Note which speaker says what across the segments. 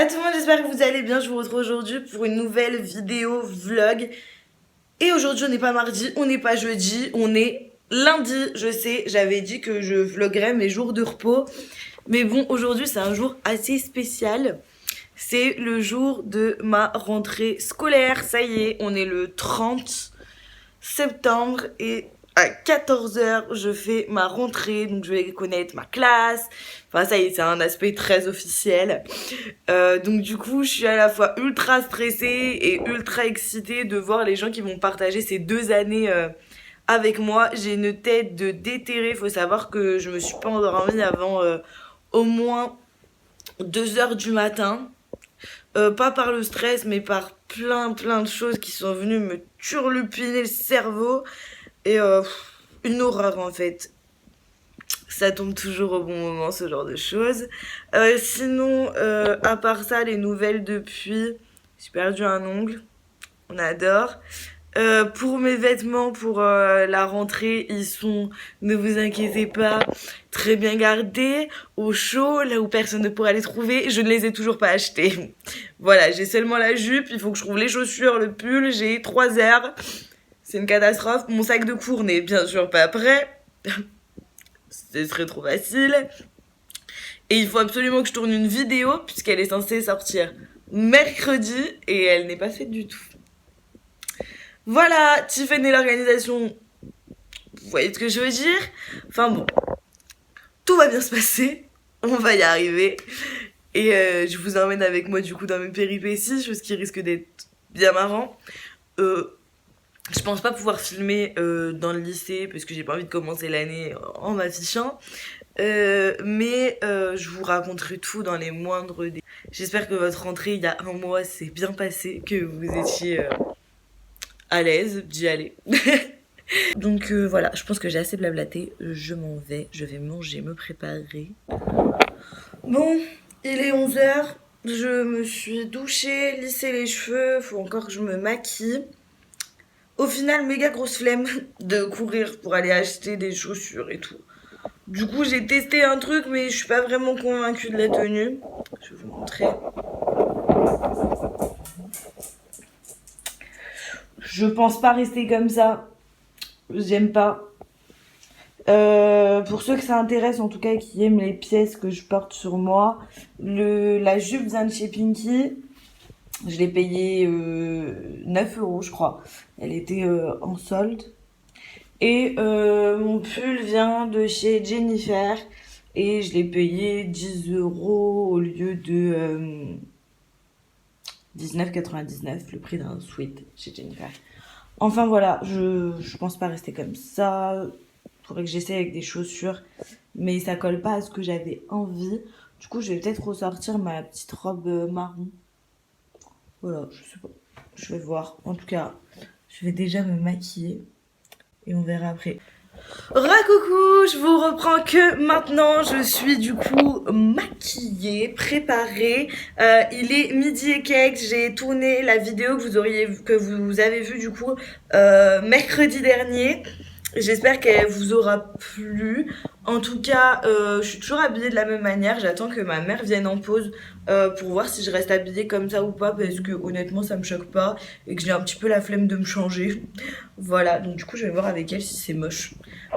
Speaker 1: tout le monde, j'espère que vous allez bien. Je vous retrouve aujourd'hui pour une nouvelle vidéo vlog. Et aujourd'hui, on n'est pas mardi, on n'est pas jeudi, on est lundi. Je sais, j'avais dit que je vloguerais mes jours de repos. Mais bon, aujourd'hui, c'est un jour assez spécial. C'est le jour de ma rentrée scolaire. Ça y est, on est le 30 septembre et à 14h, je fais ma rentrée. Donc, je vais connaître ma classe. Enfin, ça y est, c'est un aspect très officiel. Donc du coup, je suis à la fois ultra stressée et ultra excitée de voir les gens qui vont partager ces 2 années avec moi. J'ai une tête de déterrée. Faut savoir que je me suis pas endormie avant au moins 2h du matin. Pas par le stress, mais par plein de choses qui sont venues me turlupiner le cerveau. Et une horreur en fait. Ça tombe toujours au bon moment, ce genre de choses. Sinon, à part ça, les nouvelles depuis, j'ai perdu un ongle, on adore. Pour mes vêtements, pour la rentrée, ils sont, ne vous inquiétez pas, très bien gardés, au chaud, là où personne ne pourra les trouver. Je ne les ai toujours pas achetés. Voilà, j'ai seulement la jupe, il faut que je trouve les chaussures, le pull, j'ai 3 heures. C'est une catastrophe. Mon sac de cours n'est bien sûr pas prêt. Ce serait trop facile. Et il faut absolument que je tourne une vidéo puisqu'elle est censée sortir mercredi et elle n'est pas faite du tout. Voilà, Tiffany l'organisation, vous voyez ce que je veux dire? Enfin bon, tout va bien se passer, on va y arriver. Et je vous emmène avec moi du coup dans mes péripéties, chose qui risque d'être bien marrant. Je pense pas pouvoir filmer dans le lycée parce que j'ai pas envie de commencer l'année en m'affichant. Mais je vous raconterai tout dans les moindres détails. J'espère que votre rentrée il y a un mois s'est bien passée, que vous étiez à l'aise d'y aller. Donc voilà, je pense que j'ai assez blablaté. Je m'en vais, je vais manger, me préparer. Bon, il est 11h. Je me suis douchée, lissé les cheveux. Faut encore que je me maquille. Au final, méga grosse flemme de courir pour aller acheter des chaussures et tout. Du coup, j'ai testé un truc, mais je suis pas vraiment convaincue de la tenue. Je vais vous montrer. Je pense pas rester comme ça. J'aime pas. Pour ceux que ça intéresse, en tout cas, qui aiment les pièces que je porte sur moi, la jupe vient de chez Pinky. Je l'ai payée 9 € je crois. Elle était en solde. Et mon pull vient de chez Jennifer. Et je l'ai payé 10 € au lieu de 19,99, le prix d'un sweat chez Jennifer. Enfin voilà, je pense pas rester comme ça. Faudrait que j'essaie avec des chaussures. Mais ça colle pas à ce que j'avais envie. Du coup, je vais peut-être ressortir ma petite robe marron. Voilà, je sais pas. Je vais voir. En tout cas, je vais déjà me maquiller. Et on verra après. Recoucou, je vous reprends que maintenant. Je suis du coup maquillée, préparée. Il est midi et quelques. J'ai tourné la vidéo que vous avez vue du coup mercredi dernier. J'espère qu'elle vous aura plu. En tout cas, je suis toujours habillée de la même manière. J'attends que ma mère vienne en pause pour voir si je reste habillée comme ça ou pas, parce que honnêtement ça me choque pas et que j'ai un petit peu la flemme de me changer. Voilà, donc du coup je vais voir avec elle si c'est moche.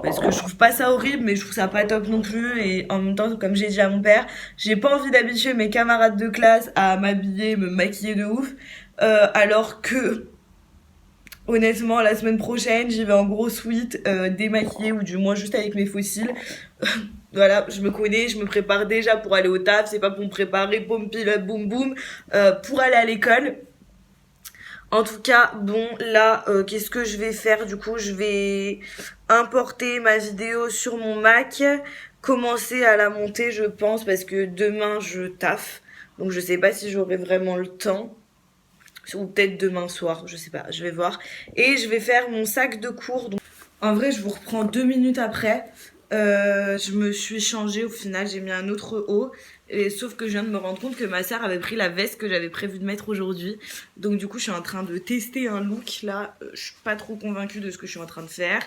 Speaker 1: Parce que je trouve pas ça horrible, mais je trouve ça pas top non plus. Et en même temps, comme j'ai dit à mon père, j'ai pas envie d'habituer mes camarades de classe à m'habiller, me maquiller de ouf. Alors que honnêtement, la semaine prochaine, j'y vais en gros sweat, démaquillée ou du moins juste avec mes fossiles. Voilà, je me connais, je me prépare déjà pour aller au taf. C'est pas pour me préparer, boum, pilote, boum, boum, pour aller à l'école. En tout cas, bon, là, qu'est-ce que je vais faire? Du coup, je vais importer ma vidéo sur mon Mac, commencer à la monter, je pense, parce que demain, je taffe. Donc, je sais pas si j'aurai vraiment le temps. Ou peut-être demain soir, je sais pas, je vais voir. Et je vais faire mon sac de cours. Donc, en vrai, je vous reprends 2 minutes après. Je me suis changée au final, j'ai mis un autre haut. Et, sauf que je viens de me rendre compte que ma sœur avait pris la veste que j'avais prévu de mettre aujourd'hui. Donc du coup, je suis en train de tester un look. Là, je suis pas trop convaincue de ce que je suis en train de faire.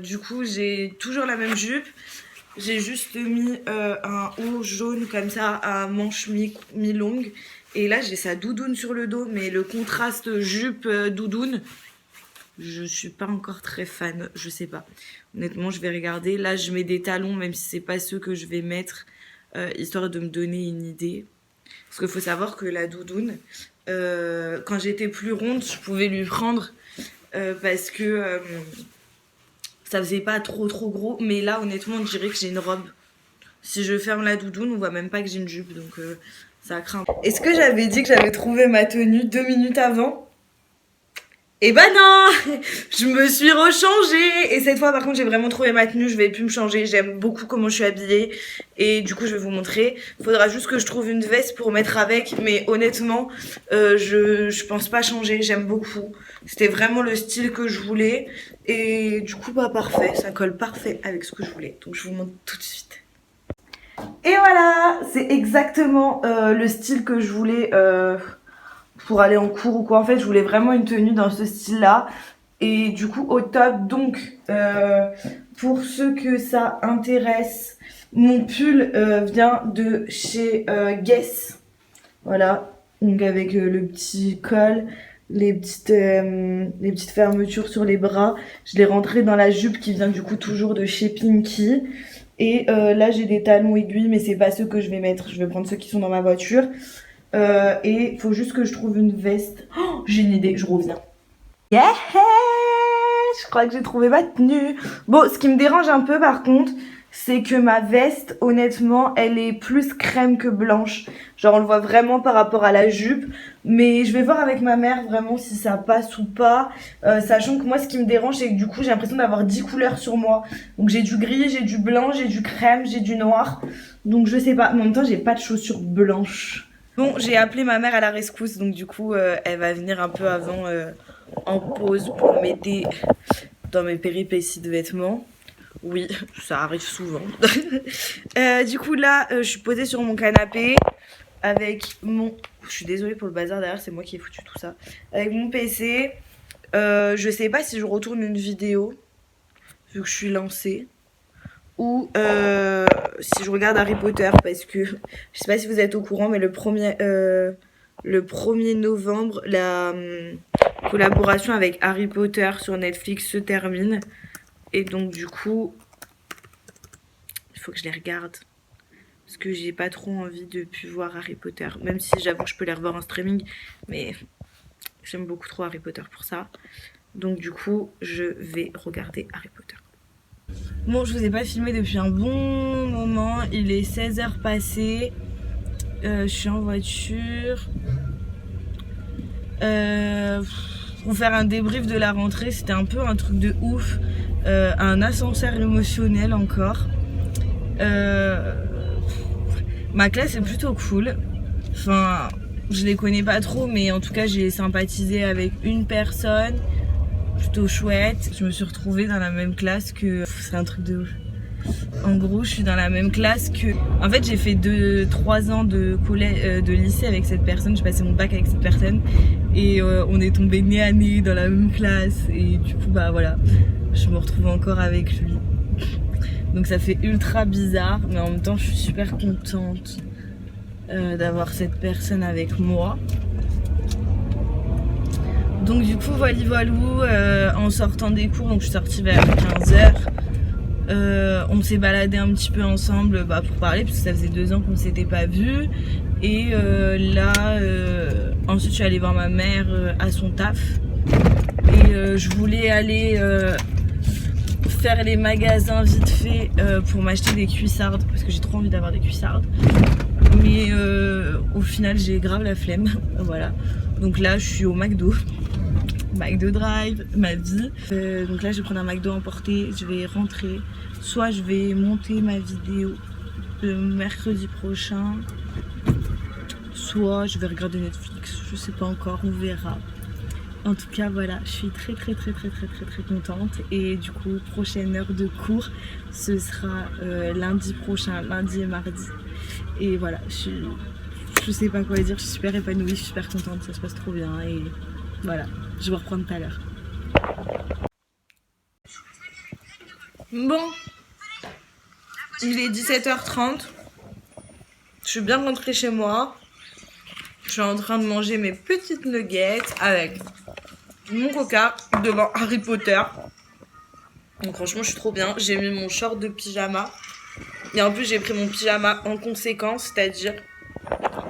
Speaker 1: Du coup, j'ai toujours la même jupe. J'ai juste mis un haut jaune comme ça à manches mi-longue. Et là j'ai sa doudoune sur le dos, mais le contraste jupe doudoune, je suis pas encore très fan, je sais pas. Honnêtement je vais regarder. Là je mets des talons même si c'est pas ceux que je vais mettre, histoire de me donner une idée. Parce qu'il faut savoir que la doudoune, quand j'étais plus ronde, je pouvais lui prendre parce que ça faisait pas trop gros. Mais là honnêtement on dirait que j'ai une robe. Si je ferme la doudoune, on voit même pas que j'ai une jupe, donc ça craint. Est-ce que j'avais dit que j'avais trouvé ma tenue 2 minutes avant? Eh ben non. Je me suis rechangée. Et cette fois par contre j'ai vraiment trouvé ma tenue, je vais plus me changer. J'aime beaucoup comment je suis habillée. Et du coup je vais vous montrer. Faudra juste que je trouve une veste pour mettre avec. Mais honnêtement je pense pas changer, j'aime beaucoup. C'était vraiment le style que je voulais. Et du coup bah parfait, ça colle parfait avec ce que je voulais. Donc je vous montre tout de suite. Et voilà, c'est exactement le style que je voulais pour aller en cours ou quoi. En fait, je voulais vraiment une tenue dans ce style-là. Et du coup, au top. Donc, pour ceux que ça intéresse, mon pull vient de chez Guess. Voilà, donc avec le petit col, les petites fermetures sur les bras. Je l'ai rentré dans la jupe qui vient du coup toujours de chez Pinky. Et là j'ai des talons aiguilles, mais c'est pas ceux que je vais mettre. Je vais prendre ceux qui sont dans ma voiture. Et il faut juste que je trouve une veste. Oh, j'ai une idée, je reviens. Yeah! Je crois que j'ai trouvé ma tenue. Bon, ce qui me dérange un peu par contre, c'est que ma veste, honnêtement, elle est plus crème que blanche. Genre on le voit vraiment par rapport à la jupe. Mais je vais voir avec ma mère vraiment si ça passe ou pas. Sachant que moi ce qui me dérange c'est que du coup j'ai l'impression d'avoir 10 couleurs sur moi. Donc j'ai du gris, j'ai du blanc, j'ai du crème, j'ai du noir. Donc je sais pas, mais en même temps j'ai pas de chaussures blanches. Bon, j'ai appelé ma mère à la rescousse, donc du coup elle va venir un peu avant en pause pour m'aider dans mes péripéties de vêtements. Oui, ça arrive souvent. Du coup là je suis posée sur mon canapé avec mon... Je suis désolée pour le bazar derrière, c'est moi qui ai foutu tout ça. Avec mon PC. Je sais pas si je retourne une vidéo, vu que je suis lancée. Ou si je regarde Harry Potter, parce que je sais pas si vous êtes au courant, mais le 1er novembre, la collaboration avec Harry Potter sur Netflix se termine. Et donc du coup, il faut que je les regarde. Parce que j'ai pas trop envie de plus voir Harry Potter. Même si j'avoue que je peux les revoir en streaming. Mais j'aime beaucoup trop Harry Potter pour ça. Donc du coup, je vais regarder Harry Potter. Bon, je vous ai pas filmé depuis un bon moment. Il est 16h passé. Je suis en voiture. Pour faire un débrief de la rentrée, c'était un peu un truc de ouf. Un ascenseur émotionnel encore. Ma classe est plutôt cool. Enfin, je les connais pas trop, mais en tout cas, j'ai sympathisé avec une personne. Plutôt chouette. Je me suis retrouvée dans la même classe que... C'est un truc de ouf. En gros, je suis dans la même classe que... En fait, j'ai fait 3 ans de lycée avec cette personne. J'ai passé mon bac avec cette personne. Et on est tombés nez à nez dans la même classe. Et du coup, bah voilà, je me retrouve encore avec lui. Donc ça fait ultra bizarre. Mais en même temps, je suis super contente d'avoir cette personne avec moi. Donc du coup voilou, en sortant des cours, donc je suis sortie vers 15h, on s'est baladé un petit peu ensemble pour parler parce que ça faisait 2 ans qu'on ne s'était pas vus. Et là, ensuite je suis allée voir ma mère à son taf. Et je voulais aller faire les magasins vite fait pour m'acheter des cuissardes parce que j'ai trop envie d'avoir des cuissardes. Mais au final j'ai grave la flemme, voilà. Donc là je suis au McDo. McDo Drive, ma vie. Donc là je vais prendre un McDo emporté, je vais rentrer. Soit je vais monter ma vidéo de mercredi prochain, soit je vais regarder Netflix, je sais pas encore, on verra. En tout cas voilà, je suis très contente. Et du coup prochaine heure de cours ce sera lundi prochain, lundi et mardi. Et voilà, je sais pas quoi dire, je suis super épanouie, je suis super contente, ça se passe trop bien. Et voilà, je vais reprendre tout à l'heure. Bon, Il est 17h30. Je suis bien rentrée chez moi. Je suis en train de manger mes petites nuggets avec mon coca devant Harry Potter. Donc franchement, je suis trop bien. J'ai mis mon short de pyjama. Et en plus, j'ai pris mon pyjama en conséquence, c'est-à-dire...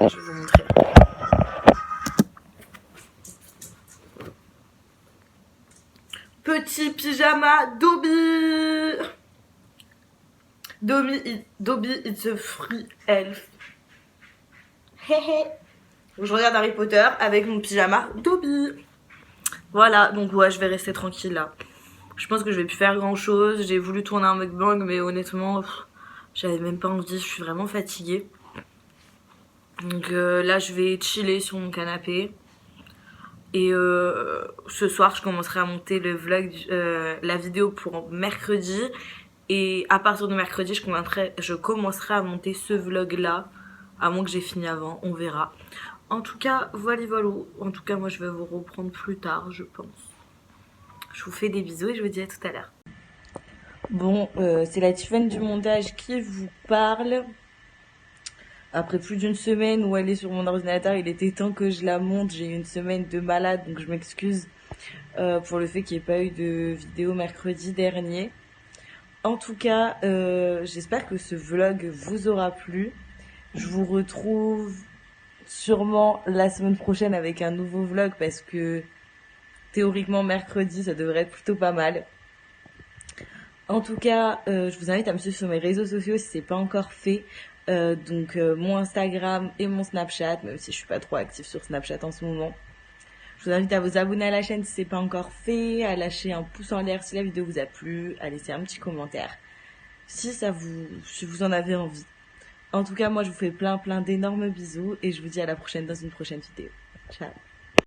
Speaker 1: Je vais vous montrer. Petit pyjama Dobby. Dobby, it's a free elf. Je regarde Harry Potter avec mon pyjama Dobby. Voilà, donc ouais, je vais rester tranquille là. Je pense que je vais plus faire grand chose. J'ai voulu tourner un mukbang, mais honnêtement, j'avais même pas envie. Je suis vraiment fatiguée. Donc là, je vais chiller sur mon canapé. Et ce soir, je commencerai à monter le vlog, la vidéo pour mercredi. Et à partir de mercredi, je commencerai à monter ce vlog là. À moins que j'ai fini avant, on verra. En tout cas, voilà. En tout cas, moi, je vais vous reprendre plus tard, je pense. Je vous fais des bisous et je vous dis à tout à l'heure. Bon, c'est la Tiffany du montage qui vous parle. Après plus d'une semaine où elle est sur mon ordinateur, il était temps que je la monte. J'ai eu une semaine de malade, donc je m'excuse pour le fait qu'il n'y ait pas eu de vidéo mercredi dernier. En tout cas, j'espère que ce vlog vous aura plu. Je vous retrouve sûrement la semaine prochaine avec un nouveau vlog parce que théoriquement mercredi ça devrait être plutôt pas mal. En tout cas, je vous invite à me suivre sur mes réseaux sociaux si c'est pas encore fait. Donc mon Instagram et mon Snapchat, même si je suis pas trop active sur Snapchat en ce moment. Je vous invite à vous abonner à la chaîne si c'est pas encore fait, à lâcher un pouce en l'air si la vidéo vous a plu, à laisser un petit commentaire si vous en avez envie. En tout cas, moi je vous fais plein d'énormes bisous et je vous dis à la prochaine dans une prochaine vidéo. Ciao.